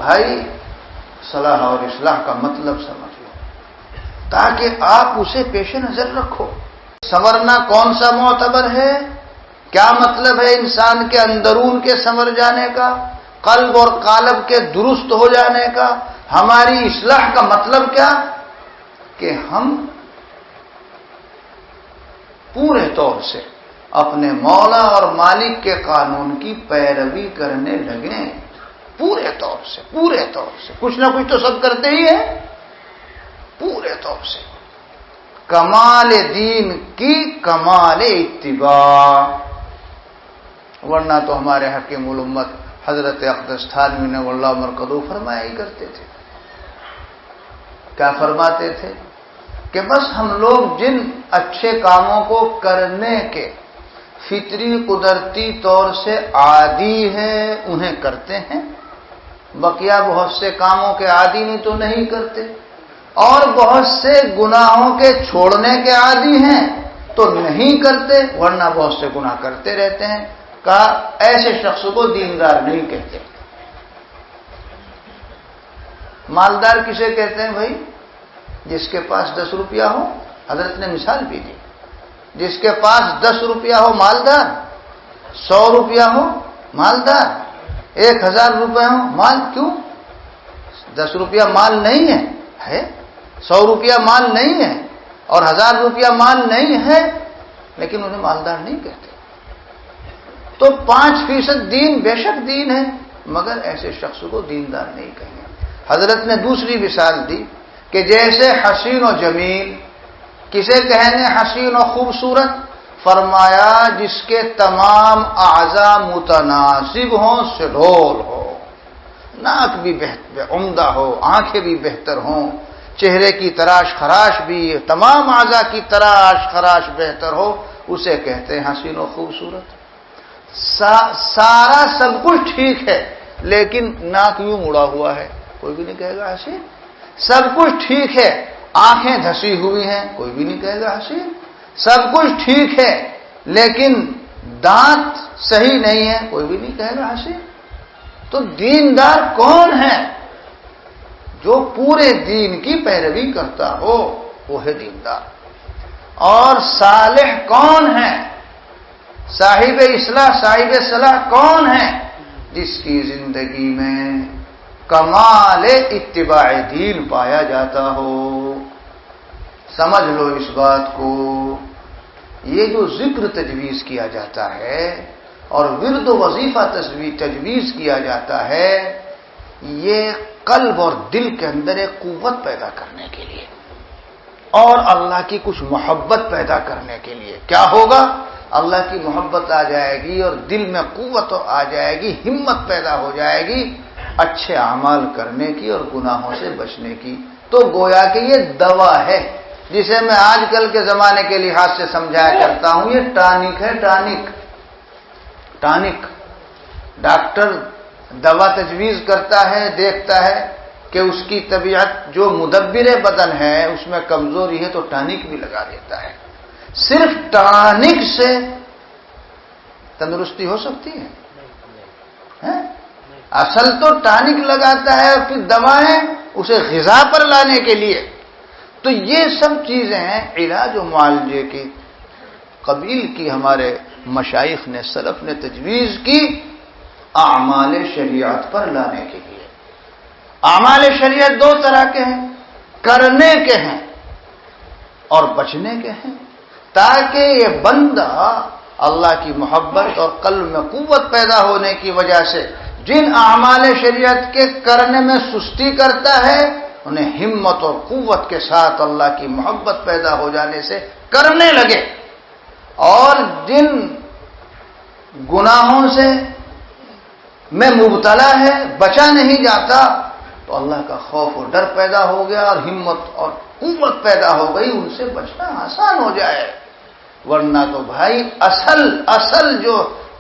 بھائی صلاح اور اصلاح کا مطلب سمجھ لو تاکہ آپ اسے پیش نظر رکھو۔ سنورنا کون سا معتبر ہے؟ کیا مطلب ہے انسان کے اندرون کے سنور جانے کا، قلب اور قالب کے درست ہو جانے کا؟ ہماری اصلاح کا مطلب کیا؟ کہ ہم پورے طور سے اپنے مولا اور مالک کے قانون کی پیروی کرنے لگیں، پورے طور سے کچھ نہ کچھ تو سب کرتے ہی ہیں، پورے طور سے کمال دین کی کمال اتباع، ورنہ تو ہمارے حکیم الامت حضرت اقدس تھانوی نے واللہ مرکزو فرمایا ہی کرتے تھے۔ کیا فرماتے تھے؟ کہ بس ہم لوگ جن اچھے کاموں کو کرنے کے فطری قدرتی طور سے عادی ہیں انہیں کرتے ہیں، بقیہ بہت سے کاموں کے عادی نہیں تو نہیں کرتے، اور بہت سے گناہوں کے چھوڑنے کے عادی ہیں تو نہیں کرتے، ورنہ بہت سے گناہ کرتے رہتے ہیں۔ کہا ایسے شخص کو دیندار نہیں کہتے۔ مالدار کسے کہتے ہیں بھائی؟ جس کے پاس 10 روپیہ ہو، حضرت نے مثال بھی دی، جس کے پاس 10 روپیہ ہو مالدار، 100 روپیہ ہو مالدار، 1000 روپے ہو مال۔ کیوں؟ 10 روپیہ مال نہیں ہے، 100 روپیہ مال نہیں ہے، اور 1000 روپیہ مال نہیں ہے، لیکن انہیں مالدار نہیں کہتے۔ تو 5% دین بے شک دین ہے، مگر ایسے شخص کو دیندار نہیں کہیں گے۔ حضرت نے دوسری مثال دی کہ جیسے حسین و جمیل، کسے کہیں گے حسین و خوبصورت؟ فرمایا جس کے تمام اعضاء متناسب ہوں، سڈول ہو، ناک بھی عمدہ ہو، آنکھیں بھی بہتر ہوں، چہرے کی تراش خراش بھی، تمام اعضاء کی تراش خراش بہتر ہو، اسے کہتے ہیں حسین و خوبصورت۔ سارا سب کچھ ٹھیک ہے لیکن ناک یوں مڑا ہوا ہے، کوئی بھی نہیں کہے گا حسین۔ سب کچھ ٹھیک ہے، آنکھیں دھسی ہوئی ہیں، کوئی بھی نہیں کہے گا حسین۔ سب کچھ ٹھیک ہے لیکن دانت صحیح نہیں ہے، کوئی بھی نہیں کہے گا حسین۔ تو دیندار کون ہے؟ جو پورے دین کی پیروی کرتا ہو وہ ہے دیندار۔ اور صالح کون ہے؟ صاحب اصلاح، صاحب صلاح کون ہے؟ جس کی زندگی میں کمال اتباع دین پایا جاتا ہو۔ سمجھ لو اس بات کو، یہ جو ذکر تجویز کیا جاتا ہے اور ورد و وظیفہ تجویز کیا جاتا ہے، یہ قلب اور دل کے اندر ایک قوت پیدا کرنے کے لیے اور اللہ کی کچھ محبت پیدا کرنے کے لیے۔ کیا ہوگا؟ اللہ کی محبت آ جائے گی اور دل میں قوت آ جائے گی، ہمت پیدا ہو جائے گی اچھے اعمال کرنے کی اور گناہوں سے بچنے کی۔ تو گویا کہ یہ دوا ہے، جسے میں آج کل کے زمانے کے لحاظ سے سمجھایا کرتا ہوں، یہ ٹانک ہے، ٹانک۔ ڈاکٹر دوا تجویز کرتا ہے، دیکھتا ہے کہ اس کی طبیعت جو مدبر بدن ہے اس میں کمزوری ہے تو ٹانک بھی لگا دیتا ہے۔ صرف ٹانک سے تندرستی ہو سکتی ہے؟ اصل تو ٹانک لگاتا ہے اور پھر دوائیں اسے غذا پر لانے کے لیے۔ تو یہ سب چیزیں ہیں علاج و معالجے کی قبیل کی ہمارے مشائخ نے، سلف نے تجویز کی اعمال شریعت پر لانے کے لیے۔ اعمال شریعت 2 طرح کے ہیں، کرنے کے ہیں اور بچنے کے ہیں، تاکہ یہ بندہ اللہ کی محبت اور قلب میں قوت پیدا ہونے کی وجہ سے جن اعمال شریعت کے کرنے میں سستی کرتا ہے انہیں ہمت اور قوت کے ساتھ اللہ کی محبت پیدا ہو جانے سے کرنے لگے، اور جن گناہوں سے میں مبتلا ہے، بچا نہیں جاتا، تو اللہ کا خوف و ڈر پیدا ہو گیا اور ہمت اور قوت پیدا ہو گئی، ان سے بچنا آسان ہو جائے۔ ورنہ تو بھائی اصل جو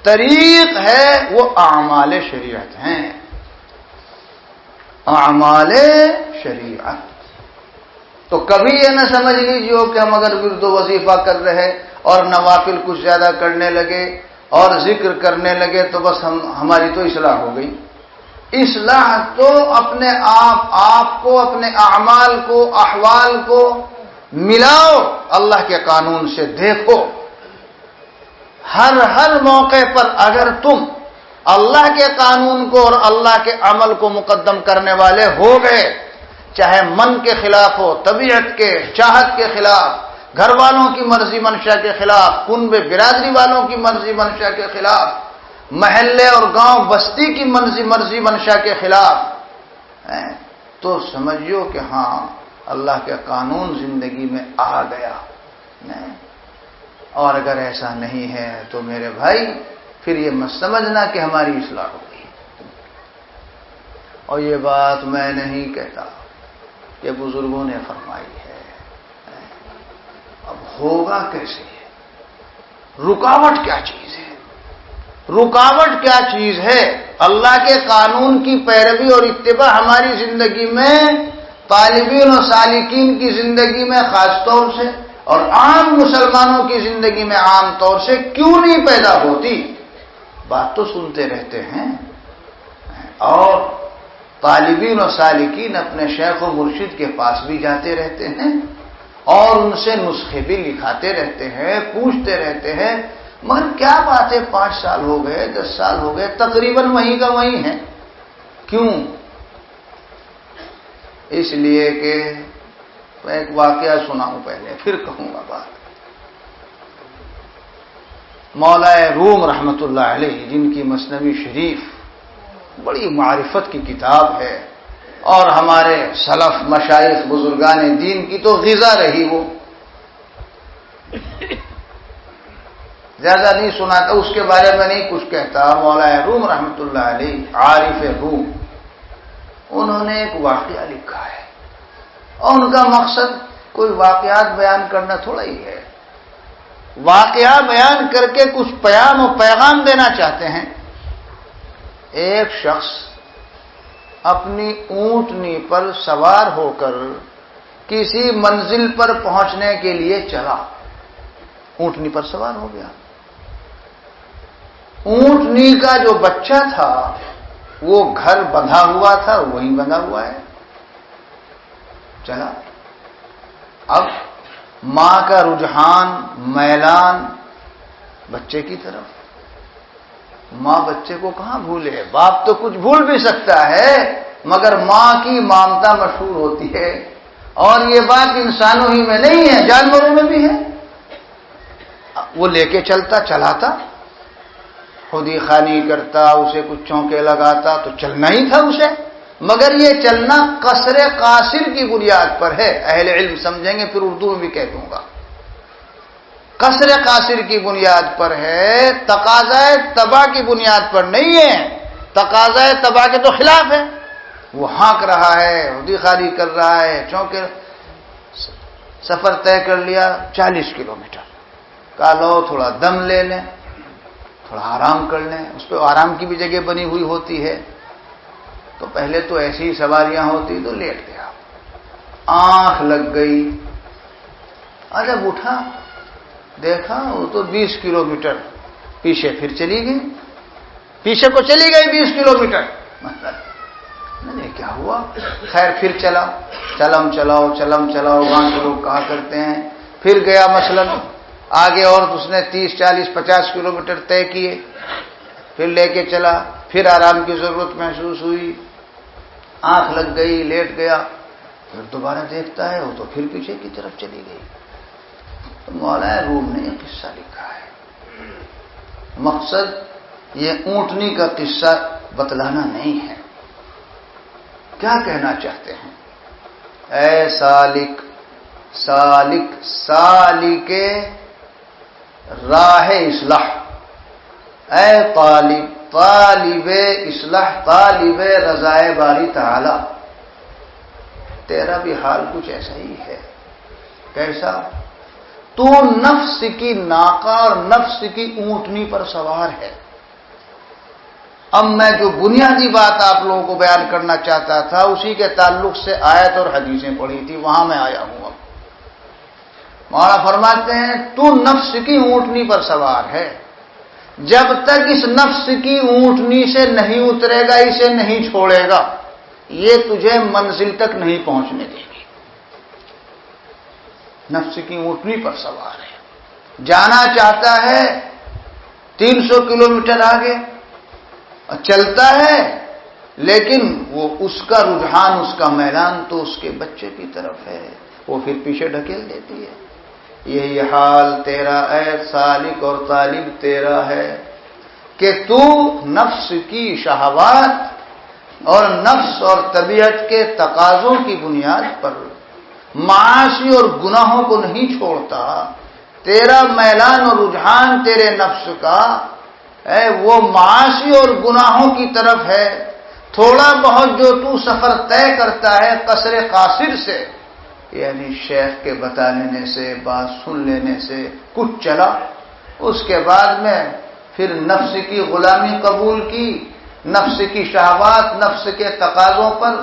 طریق ہے وہ اعمال شریعت ہیں، اعمال شریعت۔ تو کبھی یہ نہ سمجھ لیجیے کہ ہم اگر ورد و وظیفہ کر رہے اور نوافل کچھ زیادہ کرنے لگے اور ذکر کرنے لگے تو بس ہماری تو اصلاح ہو گئی۔ اصلاح تو اپنے آپ کو، اپنے اعمال کو، احوال کو ملاؤ اللہ کے قانون سے. دیکھو ہر موقع پر اگر تم اللہ کے قانون کو اور اللہ کے عمل کو مقدم کرنے والے ہو گئے، چاہے من کے خلاف ہو، طبیعت کے چاہت کے خلاف، گھر والوں کی مرضی منشا کے خلاف، کنبے برادری والوں کی مرضی منشا کے خلاف، محلے اور گاؤں بستی کی مرضی منشا کے خلاف، تو سمجھو کہ ہاں اللہ کے قانون زندگی میں آ گیا. اور اگر ایسا نہیں ہے تو میرے بھائی پھر یہ مت سمجھنا کہ ہماری اصلاح ہوگی. اور یہ بات میں نہیں کہتا، یہ بزرگوں نے فرمائی ہے. اب ہوگا کیسے؟ رکاوٹ کیا چیز ہے؟ رکاوٹ کیا چیز ہے؟ اللہ کے قانون کی پیروی اور اتباع ہماری زندگی میں، طالبین و سالکین کی زندگی میں خاص طور سے، اور عام مسلمانوں کی زندگی میں عام طور سے کیوں نہیں پیدا ہوتی؟ بات تو سنتے رہتے ہیں، اور طالبین و سالکین اپنے شیخ و مرشد کے پاس بھی جاتے رہتے ہیں اور ان سے نسخے بھی لکھاتے رہتے ہیں، پوچھتے رہتے ہیں، مگر کیا بات ہے 5 سال ہو گئے، 10 سال ہو گئے، تقریباً وہیں کا وہیں ہے. کیوں؟ اس لیے کہ میں ایک واقعہ سناؤں پہلے، پھر کہوں گا بات. مولا روم رحمت اللہ علیہ، جن کی مثنوی شریف بڑی معرفت کی کتاب ہے، اور ہمارے سلف مشائخ بزرگان دین کی تو غذا رہی، وہ زیادہ نہیں سناتا، اس کے بارے میں نہیں کچھ کہتا. مولا روم رحمت اللہ علیہ، عارف روم، انہوں نے ایک واقعہ لکھا ہے، اور ان کا مقصد کوئی واقعات بیان کرنا تھوڑا ہی ہے. واقعہ بیان کر کے کچھ پیام و پیغام دینا چاہتے ہیں. ایک شخص اپنی اونٹنی پر سوار ہو کر کسی منزل پر پہنچنے کے لیے چلا. اونٹنی پر سوار ہو گیا. اونٹنی کا جو بچہ تھا وہ گھر بندھا ہوا تھا، وہیں بندھا ہوا ہے. چلا. اب ماں کا رجحان، میلان بچے کی طرف. ماں بچے کو کہاں بھولے؟ باپ تو کچھ بھول بھی سکتا ہے، مگر ماں کی ممتا مشہور ہوتی ہے. اور یہ بات انسانوں ہی میں نہیں ہے، جانوروں میں بھی ہے. وہ لے کے چلاتا، خودی خانی کرتا، اسے کچھ چونکے لگاتا تو چلنا ہی تھا اسے. مگر یہ چلنا قصر قاصر کی بنیاد پر ہے. اہل علم سمجھیں گے، پھر اردو میں بھی کہہ دوں گا. قصر قاصر کی بنیاد پر ہے، تقاضائے تباہ کی بنیاد پر نہیں ہے. تقاضائے تباہ کے تو خلاف ہے. وہ ہانک رہا ہے، خودی خانی کر رہا ہے، چونکے. سفر طے کر لیا 40 کلومیٹر کا، لو تھوڑا دم لے لیں، تھوڑا آرام کر لیں. اس پہ آرام کی بھی جگہ بنی ہوئی ہوتی ہے. تو پہلے تو ایسی ہی سواریاں ہوتی تو لیٹ گیا. آنکھ لگ گئی. جب اٹھا دیکھا وہ تو 20 کلومیٹر پیچھے پھر چلی گئی. پیچھے کو چلی گئی 20 کلومیٹر. نہیں کیا ہوا؟ خیر پھر چلا. چلم چلاؤ گاؤں کے لوگ کہا کرتے ہیں. پھر گیا مثلاً آگے، اور اس نے 30 40 50 کلومیٹر طے کیے. پھر لے کے چلا. پھر آرام کی ضرورت محسوس ہوئی، آنکھ لگ گئی، لیٹ گیا. پھر دوبارہ دیکھتا ہے وہ تو پھر پیچھے کی طرف چلی گئی. تو مولا روم نے یہ قصہ لکھا ہے. مقصد یہ اونٹنی کا قصہ بتلانا نہیں ہے. کیا کہنا چاہتے ہیں؟ اے سالک راہ اصلاح، اے طالب اصلاح، طالب رضائے باری تعالی، تیرا بھی حال کچھ ایسا ہی ہے. کیسا؟ تو نفس کی ناقہ اور نفس کی اونٹنی پر سوار ہے. اب میں جو بنیادی بات آپ لوگوں کو بیان کرنا چاہتا تھا اسی کے تعلق سے آیت اور حدیثیں پڑھی تھی، وہاں میں آیا ہوں. اب مولا فرماتے ہیں تو نفس کی اونٹنی پر سوار ہے. جب تک اس نفس کی اونٹنی سے نہیں اترے گا، اسے نہیں چھوڑے گا، یہ تجھے منزل تک نہیں پہنچنے دے گی۔ نفس کی اونٹنی پر سوار ہے، جانا چاہتا ہے 300 کلومیٹر آگے، چلتا ہے، لیکن وہ اس کا رجحان، اس کا میلان تو اس کے بچے کی طرف ہے، وہ پھر پیچھے ڈھکیل دیتی ہے۔ یہی حال تیرا اے سالک اور طالب تیرا ہے کہ تو نفس کی شہوات اور نفس اور طبیعت کے تقاضوں کی بنیاد پر معاصی اور گناہوں کو نہیں چھوڑتا۔ تیرا میلان اور رجحان تیرے نفس کا ہے وہ معاصی اور گناہوں کی طرف ہے۔ تھوڑا بہت جو تو سفر طے کرتا ہے قصر قاصر سے، یعنی شیخ کے بتا لینے سے، بات سن لینے سے کچھ چلا، اس کے بعد میں پھر نفس کی غلامی قبول کی، نفس کی شہوات، نفس کے تقاضوں پر،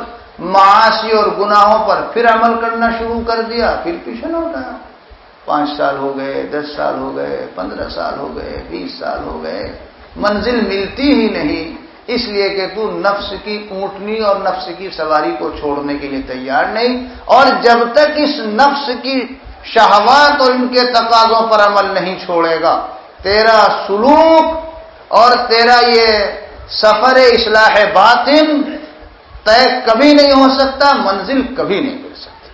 معاصی اور گناہوں پر پھر عمل کرنا شروع کر دیا، پھر پیچھے لوٹ آیا۔ 5 سال ہو گئے، 10 سال ہو گئے، 15 سال ہو گئے، 20 سال ہو گئے، منزل ملتی ہی نہیں، اس لیے کہ تو نفس کی اونٹنی اور نفس کی سواری کو چھوڑنے کے لیے تیار نہیں، اور جب تک اس نفس کی شہوات اور ان کے تقاضوں پر عمل نہیں چھوڑے گا، تیرا سلوک اور تیرا یہ سفر اصلاح باطن طے کبھی نہیں ہو سکتا، منزل کبھی نہیں مل سکتی۔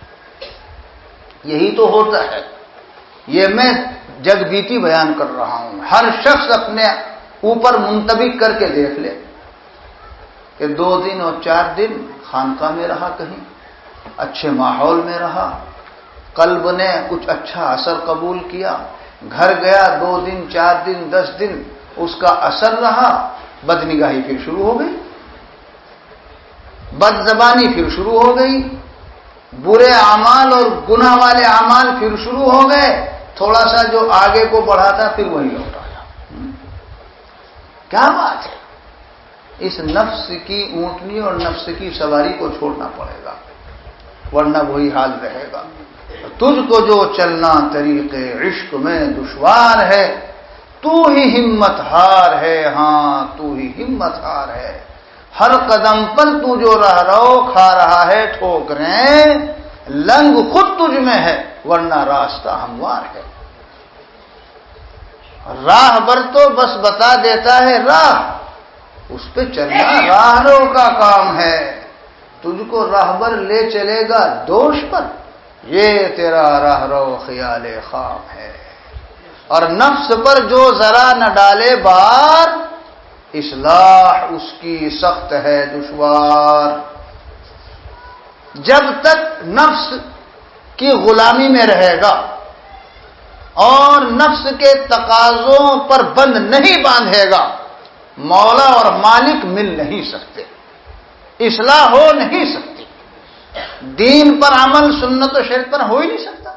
یہی تو ہوتا ہے، یہ میں جگ بیتی بیان کر رہا ہوں، ہر شخص اپنے اوپر منطبق کر کے دیکھ لے کہ 2 دن اور 4 دن خانقاہ میں رہا، کہیں اچھے ماحول میں رہا، قلب نے کچھ اچھا اثر قبول کیا، گھر گیا 2 دن 4 دن 10 دن اس کا اثر رہا، بدنگاہی پھر شروع ہو گئی، بد زبانی پھر شروع ہو گئی، برے اعمال اور گناہ والے اعمال پھر شروع ہو گئے، تھوڑا سا جو آگے کو بڑھا تھا پھر وہی لوٹ آیا۔ کیا بات ہے؟ اس نفس کی اونٹنی اور نفس کی سواری کو چھوڑنا پڑے گا، ورنہ وہی حال رہے گا۔ تجھ کو جو چلنا طریق عشق میں دشوار ہے، تو ہی ہمت ہار ہے، ہاں تو ہی ہمت ہار ہے۔ ہر قدم پر تو جو راہ رو کھا رہا ہے ٹھوکریں، لنگ خود تجھ میں ہے ورنہ راستہ ہموار ہے۔ راہ بر تو بس بتا دیتا ہے راہ، اس پہ چلنا راہرو کا کام ہے۔ تجھ کو راہبر لے چلے گا دوش پر، یہ تیرا راہرو خیال خام ہے۔ اور نفس پر جو ذرا نہ ڈالے بار، اصلاح اس کی سخت ہے دشوار۔ جب تک نفس کی غلامی میں رہے گا اور نفس کے تقاضوں پر بند نہیں باندھے گا، مولا اور مالک مل نہیں سکتے، اصلاح ہو نہیں سکتی، دین پر عمل سنت و شریعت پر ہو ہی نہیں سکتا۔